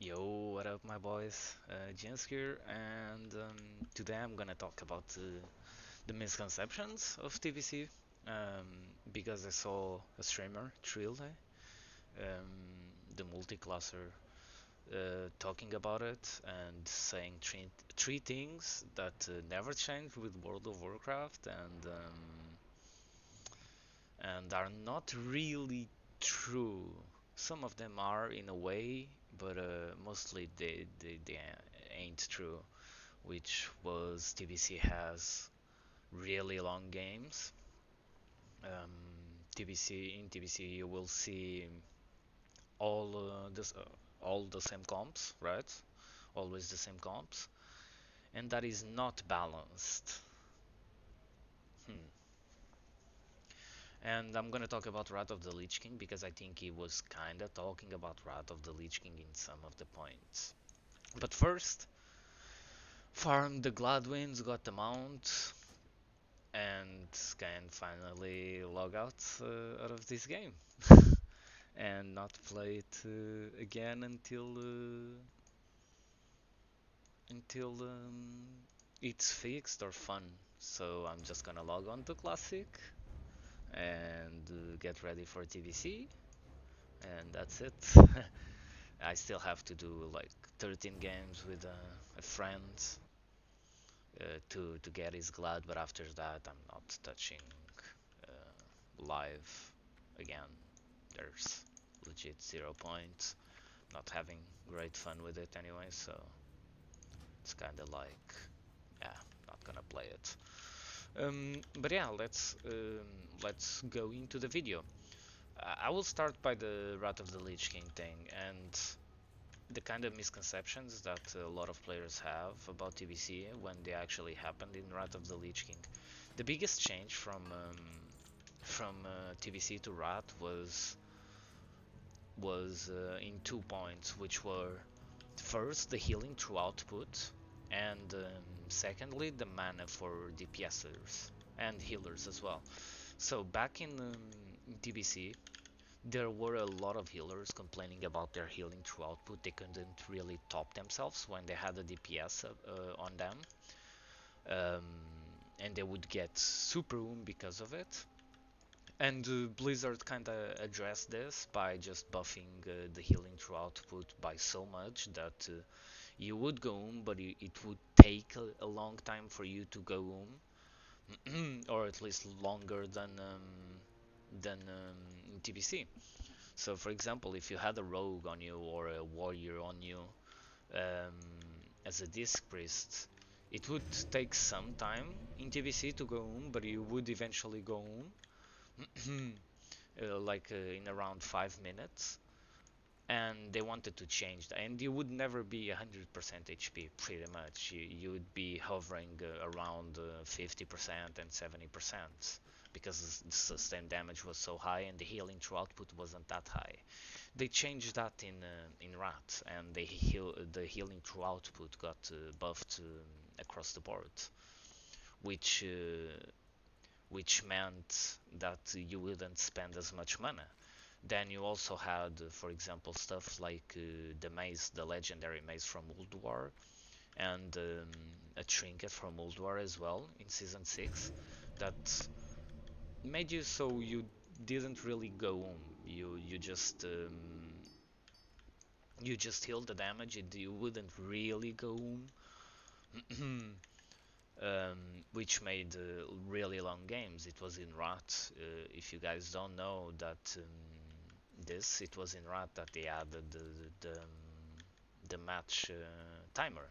Yo, what up, my boys? Jens here, and today I'm gonna talk about the misconceptions of TBC because I saw a streamer, Trilde, the multi-classer, talking about it and saying three things that never change with World of Warcraft and are not really true. Some of them are in a way, but mostly they ain't true. Which was TBC has really long games. TBC you will see all all the same comps, right? Always the same comps, and that is not balanced. Hmm. And I'm gonna talk about Wrath of the Lich King because I think he was kinda talking about Wrath of the Lich King in some of the points. But first, farm the Gladwins, got the mount, and can finally log out of this game and not play it again until it's fixed or fun. So I'm just gonna log on to Classic and get ready for TBC, and that's it. I still have to do like 13 games with a friend to get his glad, but after that I'm not touching live again. There's legit 0 points. Not having great fun with it anyway, so it's kind of like, yeah, not gonna play it. But yeah, let's go into the video. I will start by the Wrath of the Lich King thing and the kind of misconceptions that a lot of players have about TBC when they actually happened in Wrath of the Lich King. The biggest change from TBC to Wrath was in 2 points, which were first the healing through output, and secondly the mana for DPSers and healers as well. So back in TBC, there were a lot of healers complaining about their healing through output. They couldn't really top themselves when they had a DPS on them, um, and they would get super because of it. And Blizzard kinda addressed this by just buffing the healing through output by so much that you would go but it would take a long time for you to go or at least longer than in TBC. So, for example, if you had a rogue on you or a warrior on you um, as a disc priest, it would take some time in TBC to go but you would eventually go in around 5 minutes, and they wanted to change that, and you would never be 100% HP. Pretty much you would be hovering around 50% and 70% because the sustained damage was so high and the healing through output wasn't that high. They changed that in Rat, and the healing through output got buffed across the board, which which meant that you wouldn't spend as much mana. Then you also had, for example, stuff like the maze, the legendary maze from Ulduar, and a trinket from Ulduar as well in Season 6 that made you so you didn't really go you just heal the damage. You wouldn't really go which made really long games. It was in Rat. If you guys don't know that it was in Rat that they added the match timer.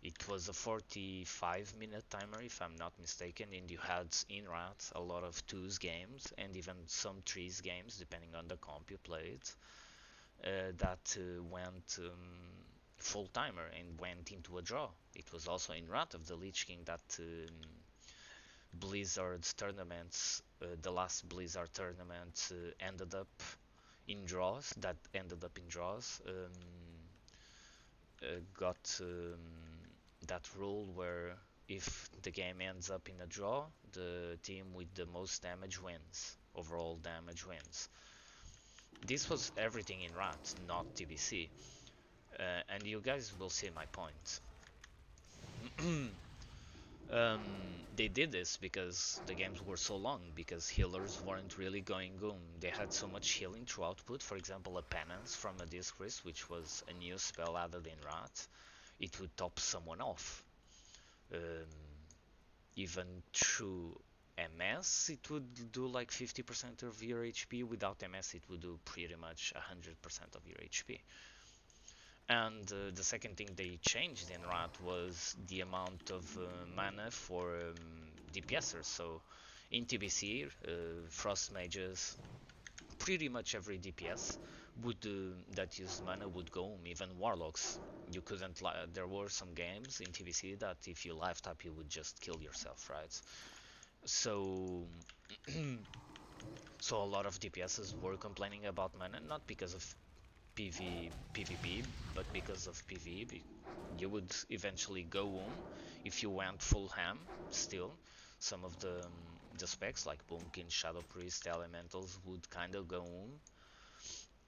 It was a 45-minute timer, if I'm not mistaken, and you had in Rat a lot of twos games and even some threes games, depending on the comp you played, that went full timer and went into a draw. It was also in Wrath of the Lich King that Blizzard's tournaments, the last Blizzard tournament, ended up in draws. That ended up in draws. Got that rule where if the game ends up in a draw, the team with the most damage wins. Overall damage wins. This was everything in Rat, not TBC. And you guys will see my point. Um, they did this because the games were so long, because healers weren't really going boom. They had so much healing through output. For example, a penance from a Discris, which was a new spell added in Rat, it would top someone off. Um, Even through MS, it would do like 50% of your HP. Without MS, it would do pretty much 100% of your HP. And the second thing they changed in Rat was the amount of mana for DPSers. So in TBC, Frost Mages, pretty much every DPS would that used mana would go home. Even Warlocks, you couldn't. There were some games in TBC that if you life tap, you would just kill yourself, right? So, so a lot of DPSs were complaining about mana, not because of PvP, but because of PvE. You would eventually go home if you went full ham. Still, some of the specs like Boomkin, Shadow Priest, Elementals would kind of go home,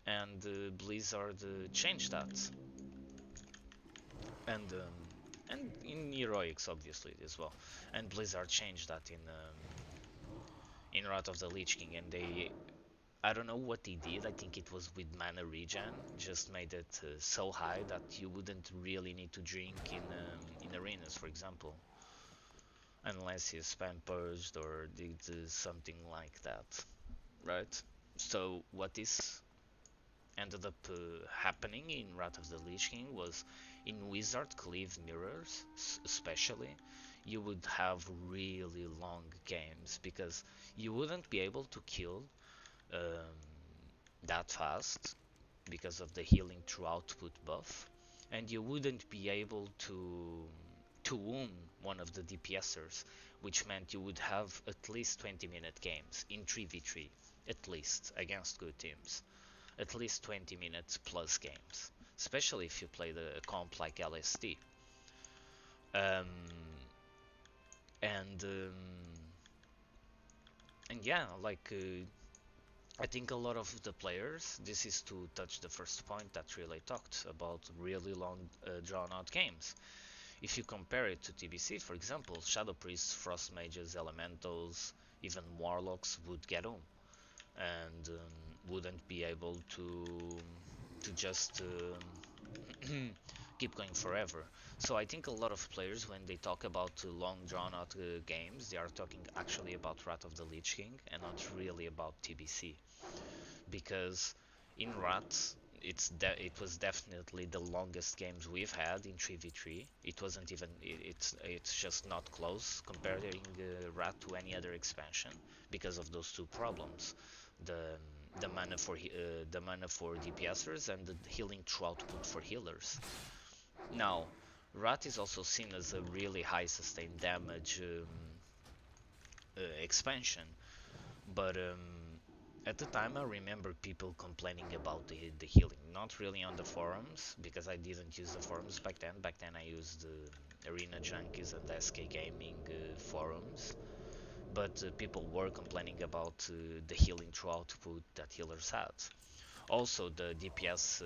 and Blizzard changed that, and in Heroics obviously as well, and Blizzard changed that in Wrath of the Lich King, and they, I don't know what they did. I think it was with mana regen, just made it so high that you wouldn't really need to drink in arenas, for example, unless you spam purged or did something like that, right? So what is ended up happening in Wrath of the Lich King was in Wizard Cleave Mirrors, especially, you would have really long games because you wouldn't be able to kill um, that fast because of the healing through output buff, and you wouldn't be able to wound one of the DPSers, which meant you would have at least 20-minute games in 3v3, at least against good teams, at least 20 minutes plus games, especially if you play the comp like LSD. Um, and and yeah, like I think a lot of the players, this is to touch the first point that Relay talked about, really long drawn out games. If you compare it to TBC, for example, Shadow Priests, Frost Mages, Elementals, even Warlocks would get home and wouldn't be able to just keep going forever. So I think a lot of players, when they talk about long drawn out games, they are talking actually about Wrath of the Lich King and not really about TBC, because in Rat, it was definitely the longest games we've had in 3v3. It wasn't even, it's just not close comparing Rat to any other expansion because of those two problems, the the mana for DPSers and the healing through output for healers. Now, Rat is also seen as a really high sustained damage expansion, but at the time, I remember people complaining about the healing. Not really on the forums, because I didn't use the forums back then. Back then, I used Arena Junkies and SK Gaming forums. But people were complaining about the healing through output that healers had. Also, the DPS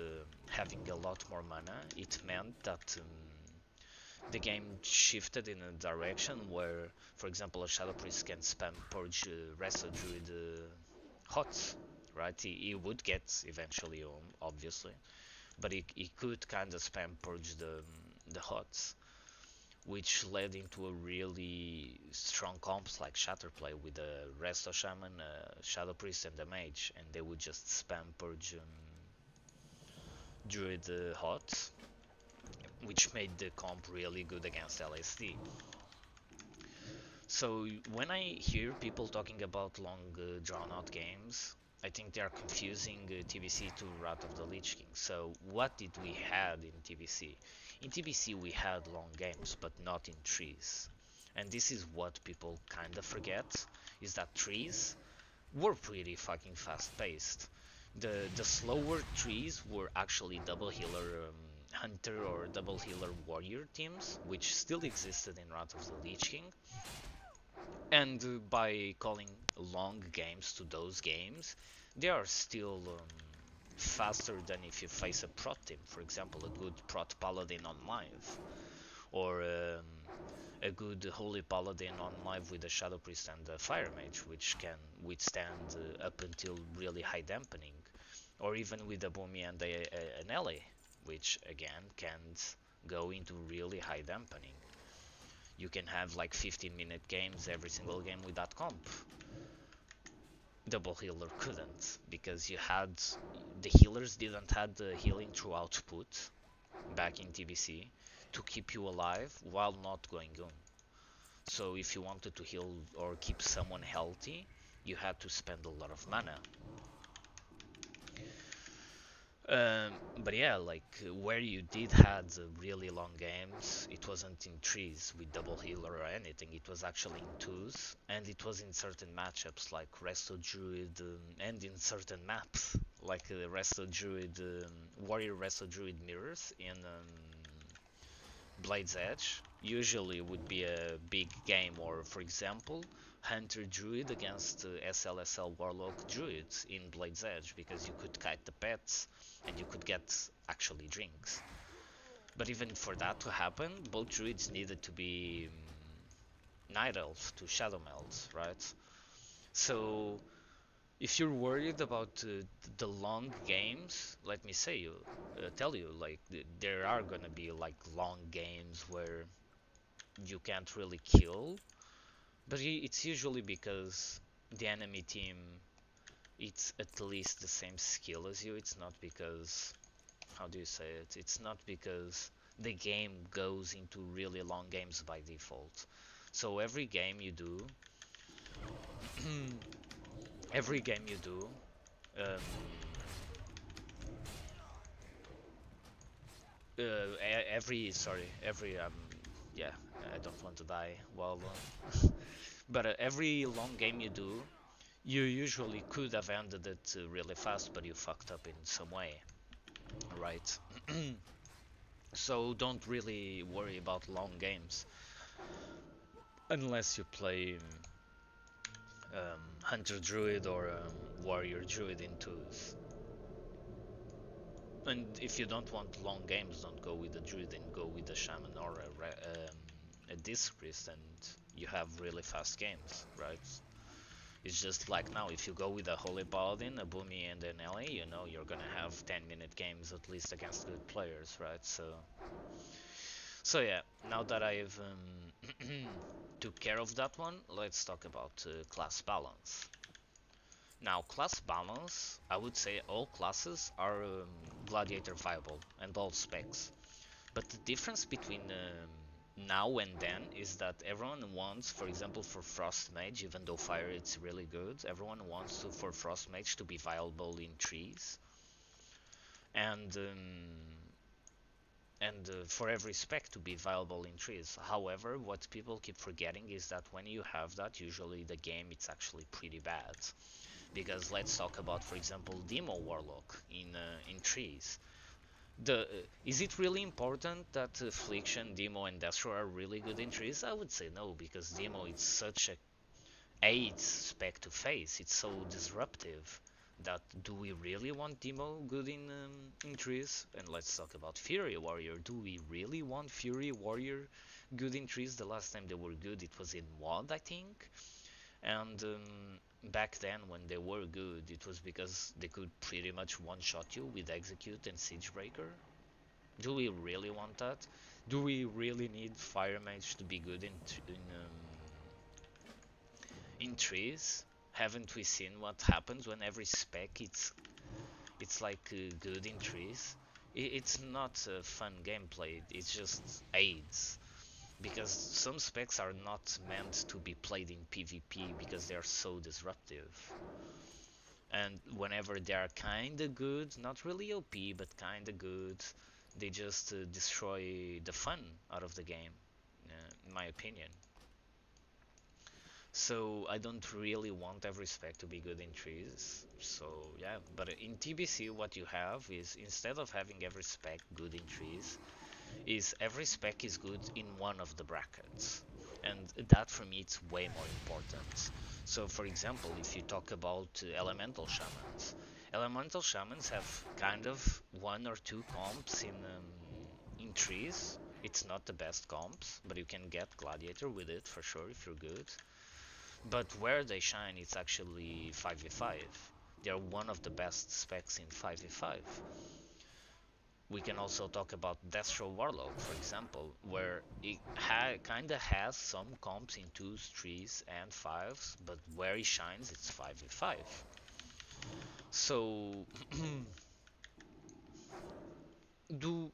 having a lot more mana, it meant that the game shifted in a direction where, for example, a Shadow Priest can spam Purge Resto Druid HOTS, right? He would get eventually home, obviously, but he could kind of spam Purge the HOTS, which led into a really strong comps like Shatterplay with a Resto Shaman, Shadow Priest, and a Mage, and they would just spam Purge Druid HOTS, which made the comp really good against LSD. So when I hear people talking about long drawn-out games, I think they are confusing TBC to Wrath of the Lich King. So what did we had in TBC? In TBC we had long games, but not in trees. And this is what people kind of forget, is that trees were pretty fucking fast-paced. The slower trees were actually double healer hunter or double healer warrior teams, which still existed in Wrath of the Lich King, and by calling long games to those games, they are still faster than if you face a prot team. For example, a good prot paladin on live, or a good holy paladin on live with a shadow priest and a fire mage, which can withstand up until really high dampening, or even with a Boomy and an ally, which again can go into really high dampening. You can have like 15-minute games every single game with that comp. Double healer couldn't, because you had the healers didn't have the healing through output back in TBC to keep you alive while not going on. So if you wanted to heal or keep someone healthy, you had to spend a lot of mana. But yeah, like where you did had really long games, it wasn't in trees with double healer or anything. It was actually in twos, and it was in certain matchups like Resto Druid, and in certain maps like Resto Druid, Warrior Resto Druid mirrors in Blade's Edge. Usually would be a big game, or for example, Hunter Druid against SLSL Warlock Druid in Blade's Edge, because you could kite the pets and you could get actually drinks. But even for that to happen, both druids needed to be night elves to shadow meld, right? So if you're worried about the long games, let me say you tell you, like there are gonna be like long games where you can't really kill, but it's usually because the enemy team, it's at least the same skill as you. It's not because, how do you say it? It's not because the game goes into really long games by default. So every game you do, every game you do, um, every yeah, I don't want to die while, but every long game you do, you usually could have ended it really fast, but you fucked up in some way, right? So don't really worry about long games unless you play Hunter Druid or Warrior Druid in twos. And if you don't want long games, don't go with the Druid and go with the Shaman or a Disc Priest, and you have really fast games, right? It's just like now, if you go with a Holy Paladin, a Boomy, and an LA, you know you're gonna have 10-minute games at least against good players, right? So yeah, now that I've took care of that one, let's talk about class balance. Now, class balance, I would say all classes are gladiator viable and all specs. But the difference between now and then is that everyone wants, for example, for Frost Mage, even though Fire it's really good, everyone wants for Frost Mage to be viable in trees. And for every spec to be viable in trees. However, what people keep forgetting is that when you have that, usually the game it's actually pretty bad. Because let's talk about, for example, Demo Warlock in trees. Is it really important that Affliction, Demo, and Destro are really good in trees? I would say no, because Demo is such a AIDS spec to face. It's so disruptive that do we really want Demo good in trees? And let's talk about Fury Warrior. Do we really want Fury Warrior good in trees? The last time they were good, it was in WoD, I think. And back then, when they were good, it was because they could pretty much one-shot you with Execute and Siegebreaker. Do we really want that? Do we really need Fire Mage to be good in trees? Haven't we seen what happens when every spec it's like good in trees? It's not a fun gameplay. It's just aids, because some specs are not meant to be played in PvP because they are so disruptive. And whenever they are kinda good, not really OP, but kinda good, they just destroy the fun out of the game, in my opinion. So I don't really want every spec to be good in trees. So yeah, but in TBC what you have is, instead of having every spec good in trees, is every spec is good in one of the brackets. And that for me it's way more important. So, for example, if you talk about elemental shamans have kind of one or two comps in trees. It's not the best comps, but you can get gladiator with it for sure if you're good. But where they shine, it's actually 5v5. They're one of the best specs in 5v5. We can also talk about Destro Warlock, for example, where it kinda has some comps in 2s, 3s, and 5s, but where it shines, it's 5v5. So, do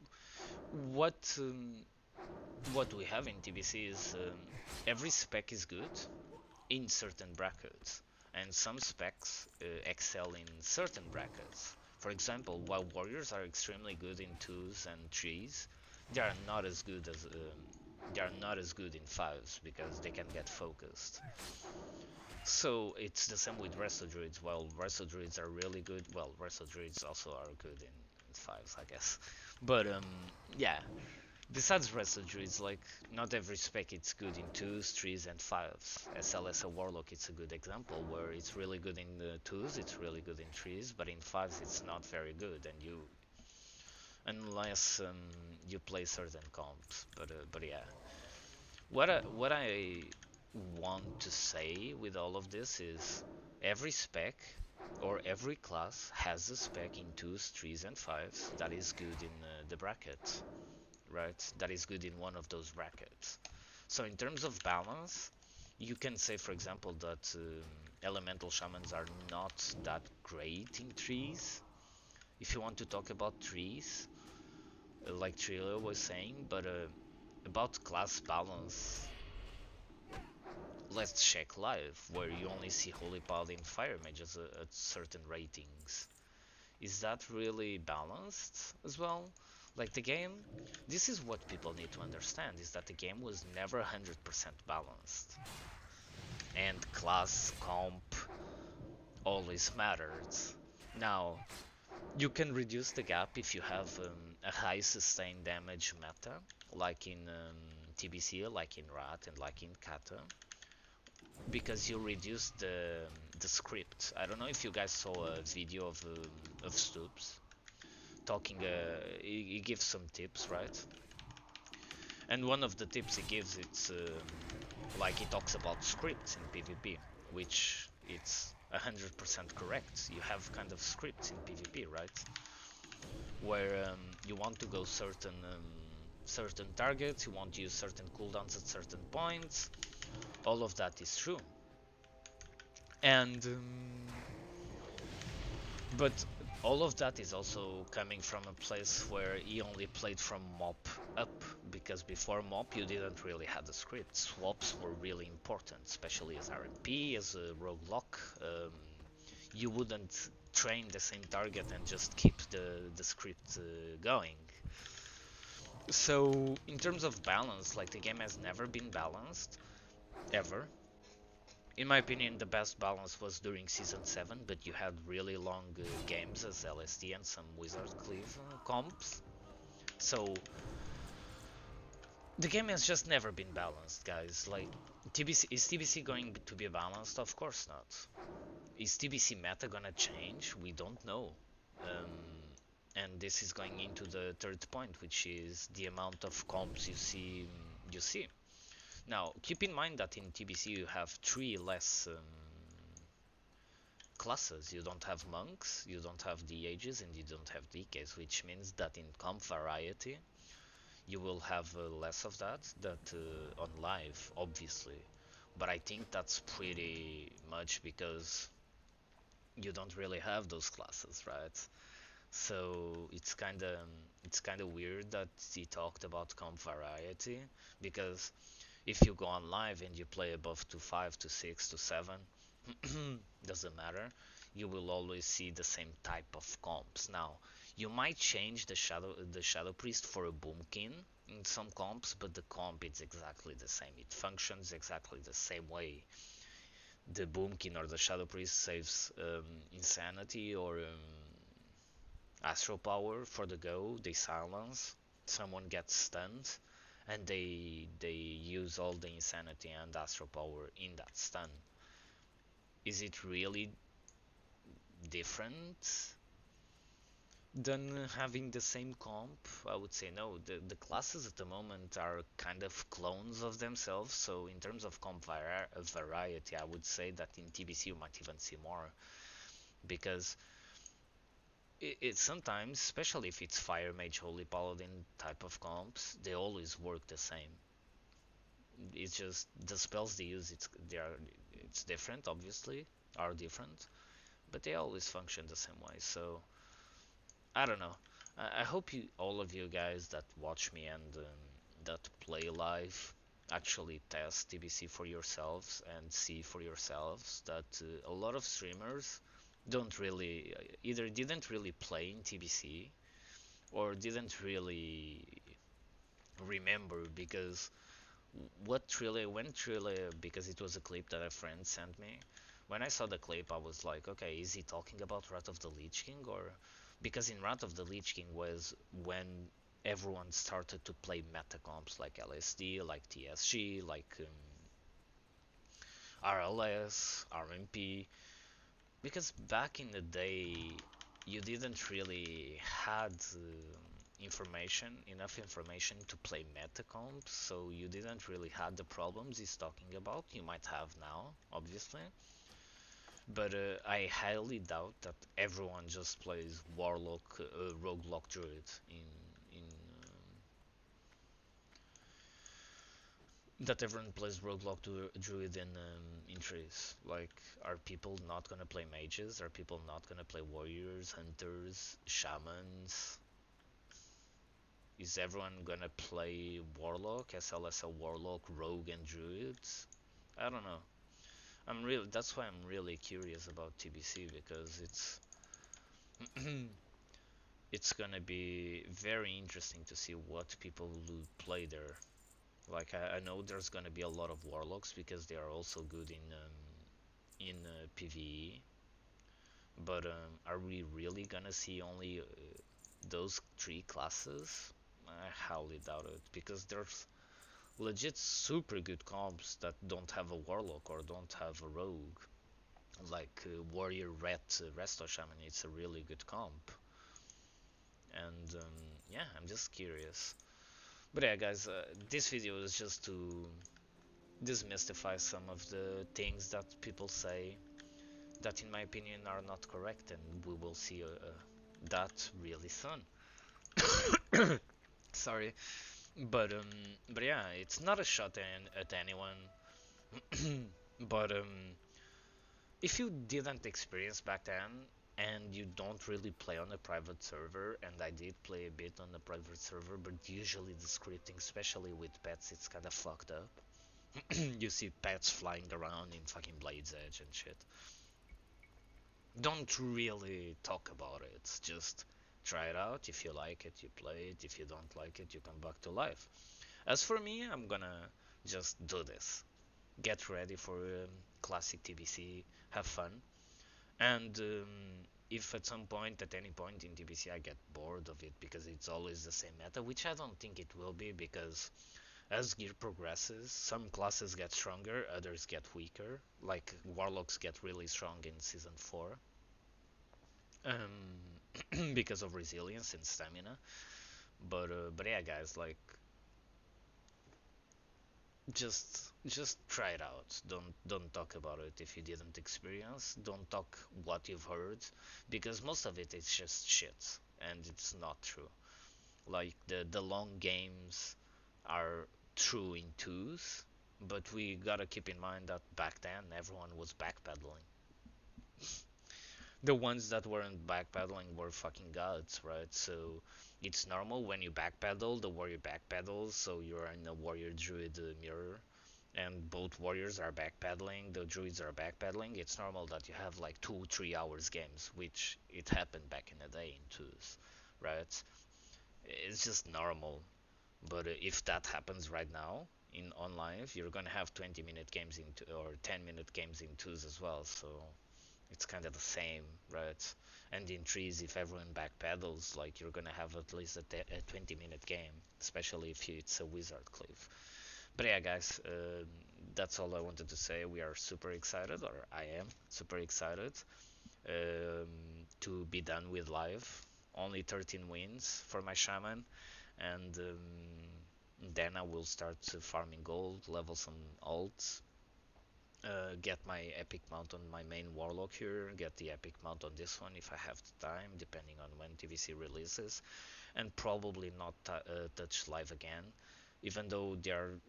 what what we have in TBC is every spec is good in certain brackets, and some specs excel in certain brackets. For example, while warriors are extremely good in 2s and 3s, they are not as good as they are not as good in 5s because they can get focused. So it's the same with Resto Druids. While Resto Druids are really good, well, Resto Druids also are good in 5s, I guess. But yeah, besides Resto Druids, like, not every spec it's good in 2s, 3s, and 5s. SLS Warlock, it's a good example where it's really good in the 2s, it's really good in 3s, but in 5s it's not very good, and you unless you play certain comps. But yeah, what I want to say with all of this is every spec or every class has a spec in 2s, 3s, and 5s that is good in the bracket, right? That is good in one of those brackets. So in terms of balance, you can say, for example, that elemental shamans are not that great in trees. If you want to talk about trees, like Trillo was saying, but about class balance, let's check live, where you only see Holy Paladin Fire Mages at certain ratings. Is that really balanced as well? Like the game, this is what people need to understand, is that the game was never 100% balanced. And class comp always mattered. Now, you can reduce the gap if you have a high sustained damage meta, like in TBC, like in Rat, and like in Kata, because you reduce the script. I don't know if you guys saw a video of Stoops talking. He gives some tips, right? And one of the tips he gives, it's like he talks about scripts in PvP, which it's 100% correct. You have kind of scripts in PvP, right? Where you want to go certain targets, you want to use certain cooldowns at certain points. All of that is true. And but all of that is also coming from a place where he only played from MOP up, because before MOP you didn't really have the script. Swaps were really important, especially as RMP, as a roguelock. You wouldn't train the same target and just keep the script going. So in terms of balance, like, the game has never been balanced, ever. In my opinion, the best balance was during Season 7, but you had really long games as LSD and some Wizard Cleave comps. So, the game has just never been balanced, guys. Like, is TBC going to be balanced? Of course not. Is TBC meta gonna change? We don't know. And this is going into the third point, which is the amount of comps you see. Now, keep in mind that in TBC you have three less classes. You don't have monks, you don't have DHs, and you don't have DKs, which means that in comp variety you will have less of that on live, obviously. But I think that's pretty much because you don't really have those classes, right? So it's kind of weird that he talked about comp variety, because if you go on live and you play above to 5 to 6 to 7, doesn't matter, you will always see the same type of comps. Now, you might change the shadow priest for a boomkin in some comps, but the comp is exactly the same. It functions exactly the same way. The boomkin or the shadow priest saves insanity or astral power for the go. They silence, someone gets stunned, and they use all the insanity and astral power in that stun. is it really different than having the same comp? I would say no. The classes at the moment are kind of clones of themselves. So in terms of comp variety, I would say that in TBC you might even see more because it sometimes, especially if it's Fire Mage, Holy Paladin type of comps, they always work the same. It's just the spells they use. It's different, obviously, are different, but they always function the same way. So I don't know. I hope you, all of you guys that watch me and that play live, actually test TBC for yourselves and see for yourselves that a lot of streamers don't really either didn't really play in TBC or didn't really remember because went really because it was a clip that a friend sent me. When I saw the clip, I was like, okay, is he talking about Wrath of the Lich King? Or because in Wrath of the Lich King was when everyone started to play meta comps like LSD, like TSG, like RLS, RMP. Because back in the day, you didn't really had enough information to play meta comps, so you didn't really had the problems he's talking about. You might have now, obviously, but I highly doubt that everyone just plays Warlock, Roguelock Druid in that everyone plays Roguelock Druid in trees. Like, are people not gonna play mages? Are people not gonna play warriors, hunters, shamans? Is everyone gonna play Warlock, SLSL Warlock, Rogue, and Druids? I don't know. That's why I'm really curious about TBC because it's gonna be very interesting to see what people will play there. Like I know there's gonna be a lot of Warlocks because they are also good in PvE. But are we really gonna see only those three classes? I highly doubt it because there's legit super good comps that don't have a Warlock or don't have a Rogue. Like Warrior Ret Resto Shaman, it's a really good comp. And yeah, I'm just curious. But yeah, guys, this video is just to demystify some of the things that people say that, in my opinion, are not correct, and we will see that really soon. Sorry, but yeah, it's not a shot at anyone. But if you didn't experience back then and you don't really play on a private server, and I did play a bit on a private server, but usually the scripting, especially with pets, it's kind of fucked up. You see pets flying around in fucking Blade's Edge and shit. Don't really talk about it. Just try it out. If you like it, you play it. If you don't like it, you come back to life. As for me, I'm gonna just do this. Get ready for classic TBC. Have fun. And if at some point, at any point in TBC, I get bored of it because it's always the same meta, which I don't think it will be because as gear progresses, some classes get stronger, others get weaker. Like Warlocks get really strong in Season 4 because of resilience and stamina. But yeah, guys, like just try it out. Don't talk about it if you didn't experience. Don't talk what you've heard because most of it is just shit and it's not true. Like the long games are true in twos, but we gotta keep in mind that back then everyone was backpedaling. The ones that weren't backpedaling were fucking gods, right? So it's normal when you backpedal, the warrior backpedals, so you're in a warrior druid mirror, and both warriors are backpedaling, the druids are backpedaling. It's normal that you have like 2-3 hours games, which it happened back in the day in twos, right? It's just normal. But if that happens right now in online, you're gonna have 20-minute games or 10-minute games in twos as well. So it's kind of the same, right? And in trees, if everyone backpedals, like you're gonna have at least a 20-minute game, especially if it's a wizard cliff. But yeah, guys, that's all I wanted to say. We are super excited, or I am super excited, um, to be done with live. Only 13 wins for my shaman, and then I will start farming gold, level some alts, get my epic mount on my main warlock here, get the epic mount on this one if I have the time, depending on when TVC releases, and probably not touch live again, even though they are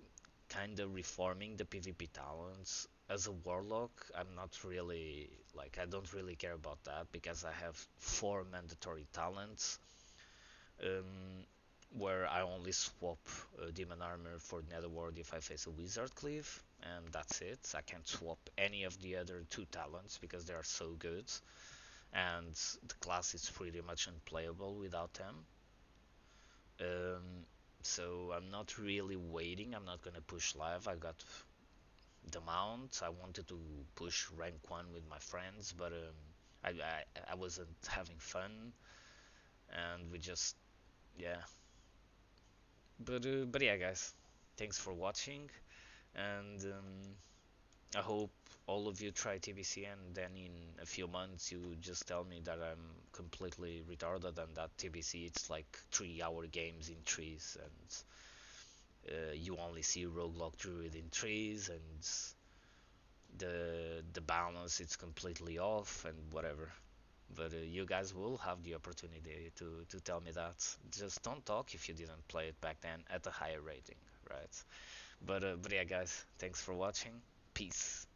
kind of reforming the PvP talents. As a warlock, I'm not really like, I don't really care about that because I have four mandatory talents, um, where I only swap demon armor for nether ward if I face a wizard cleave, and that's it. I can't swap any of the other two talents because they are so good, and the class is pretty much unplayable without them. Um, so I'm not really waiting. I'm not gonna push live. I got the mount. I wanted to push rank one with my friends, but I wasn't having fun, and we just, yeah. But yeah, guys, thanks for watching, and I hope all of you try TBC, and then in a few months you just tell me that I'm completely retarded and that TBC it's like 3 hour games in trees, and you only see roguelike druid in trees, and the balance it's completely off and whatever. But you guys will have the opportunity to tell me that. Just don't talk if you didn't play it back then at a higher rating, right? But yeah, guys, thanks for watching. Peace.